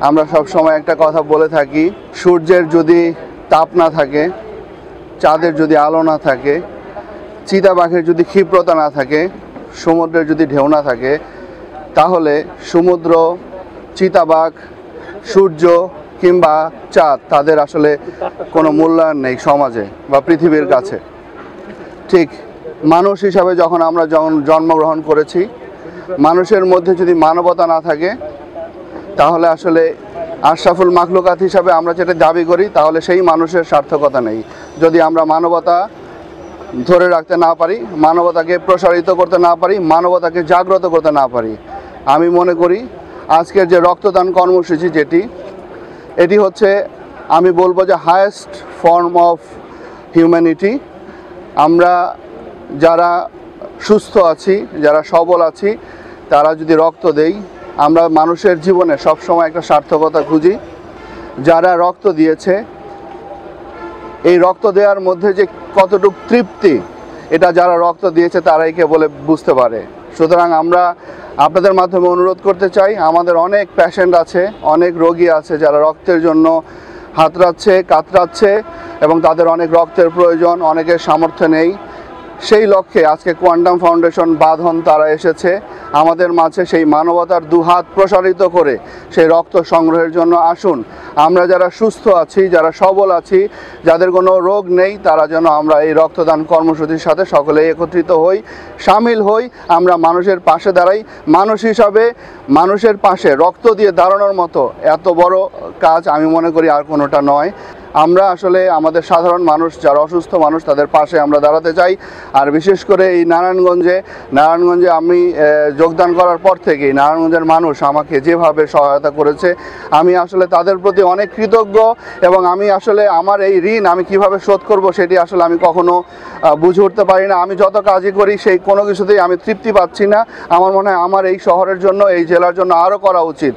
আমরা সব সময় একটা কথা বলে থাকি, সূর্যের যদি তাপ না থাকে, চাঁদের যদি আলো না থাকে, চিতাবাঘের যদি ক্ষিপ্রতা না থাকে, সমুদ্রের যদি ঢেউ না থাকে, তাহলে সমুদ্র, চিতাবাঘ, সূর্য কিংবা চাঁদ তাদের আসলে কোনো মূল্যায়ন নেই সমাজে বা পৃথিবীর কাছে। ঠিক মানুষ হিসাবে যখন আমরা জন্মগ্রহণ করেছি, মানুষের মধ্যে যদি মানবতা না থাকে, তাহলে আসলে আশরাফুল মাখলুকাত হিসাবে আমরা যেটা দাবি করি, তাহলে সেই মানুষের সার্থকতা নেই। যদি আমরা মানবতা ধরে রাখতে না পারি, মানবতাকে প্রসারিত করতে না পারি, মানবতাকে জাগ্রত করতে না পারি। আমি মনে করি আজকের যে রক্তদান কর্মসূচি এটি হচ্ছে, আমি বলবো যে হায়েস্ট ফর্ম অফ হিউম্যানিটি। আমরা যারা সুস্থ আছি, যারা সবল আছি, তারা যদি রক্ত দেই, আমরা মানুষের জীবনে সবসময় একটা সার্থকতা খুঁজি। যারা রক্ত দিয়েছে, এই রক্ত দেওয়ার মধ্যে যে কতটুকু তৃপ্তি, এটা যারা রক্ত দিয়েছে তারাই কেবল বুঝতে পারে। সুতরাং আমরা আপনাদের মাধ্যমে অনুরোধ করতে চাই, আমাদের অনেক পেশেন্ট আছে, অনেক রোগী আছে যারা রক্তের জন্য হাতড়াচ্ছে, কাতরাচ্ছে এবং তাদের অনেক রক্তের প্রয়োজন, অনেকের সামর্থ্য নেই। সেই লক্ষ্যে আজকে কোয়ান্টাম ফাউন্ডেশন বাঁধন তারা এসেছে আমাদের মাঝে সেই মানবতার দুহাত প্রসারিত করে সেই রক্ত সংগ্রহের জন্য। আসুন, আমরা যারা সুস্থ আছি, যারা সবল আছি, যাদের কোনো রোগ নেই, তারা যেন আমরা এই রক্তদান কর্মসূচির সাথে সকলে একত্রিত হই, সামিল হই, আমরা মানুষের পাশে দাঁড়াই। মানুষ হিসাবে মানুষের পাশে রক্ত দিয়ে দাঁড়ানোর মতো এত বড় কাজ আমি মনে করি আর কোনোটা নয়। আমরা আসলে আমাদের সাধারণ মানুষ, যারা অসুস্থ মানুষ, তাদের পাশে আমরা দাঁড়াতে চাই। আর বিশেষ করে এই নারায়ণগঞ্জে আমি যোগদান করার পর থেকেই নারায়ণগঞ্জের মানুষ আমাকে যেভাবে সহায়তা করেছে, আমি আসলে তাদের প্রতি অনেক কৃতজ্ঞ। এবং আমি আসলে আমার এই ঋণ আমি কিভাবে শোধ করব সেটি আসলে আমি কখনো বুঝে উঠতে পারি না। আমি যত কাজই করি সেই কোনো কিছুতেই আমি তৃপ্তি পাচ্ছি না। আমার মনে হয় আমার এই শহরের জন্য, এই জেলার জন্য আরও করা উচিত।